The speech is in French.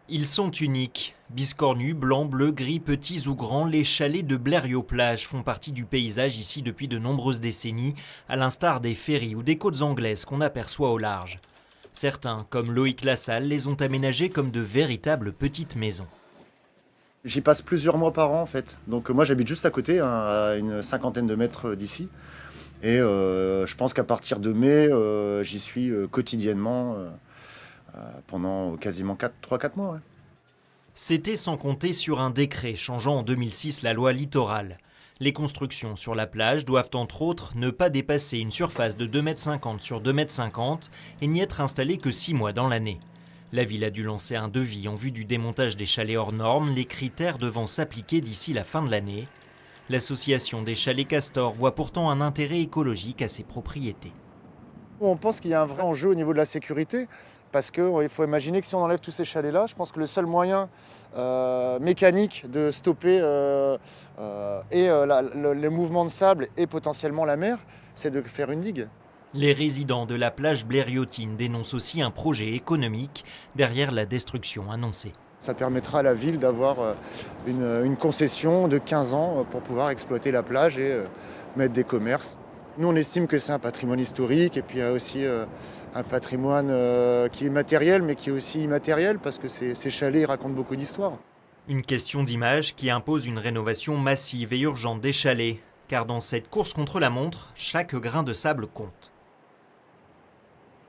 Ils sont uniques. Biscornus, blancs, bleus, gris, petits ou grands, les chalets de Blériot-Plage font partie du paysage ici depuis de nombreuses décennies, à l'instar des ferries ou des côtes anglaises qu'on aperçoit au large. Certains, comme Loïc Lassalle, les ont aménagés comme de véritables petites maisons. J'y passe plusieurs mois par an en fait. Donc moi j'habite juste à côté, hein, à une cinquantaine de mètres d'ici. Et je pense qu'à partir de mai, j'y suis quotidiennement pendant quasiment 3-4 mois. Ouais. C'était sans compter sur un décret changeant en 2006 la loi littorale. Les constructions sur la plage doivent entre autres ne pas dépasser une surface de 2,50 m sur 2,50 m et n'y être installées que 6 mois dans l'année. La ville a dû lancer un devis en vue du démontage des chalets hors normes, les critères devant s'appliquer d'ici la fin de l'année. L'association des chalets Castor voit pourtant un intérêt écologique à ces propriétés. On pense qu'il y a un vrai enjeu au niveau de la sécurité, parce qu'il faut imaginer que si on enlève tous ces chalets-là, je pense que le seul moyen mécanique de stopper le mouvement de sable et potentiellement la mer, c'est de faire une digue. Les résidents de la plage blériotine dénoncent aussi un projet économique derrière la destruction annoncée. Ça permettra à la ville d'avoir une concession de 15 ans pour pouvoir exploiter la plage et mettre des commerces. Nous, on estime que c'est un patrimoine historique et puis il y a aussi un patrimoine qui est matériel mais qui est aussi immatériel parce que ces chalets racontent beaucoup d'histoires. Une question d'image qui impose une rénovation massive et urgente des chalets. Car dans cette course contre la montre, chaque grain de sable compte.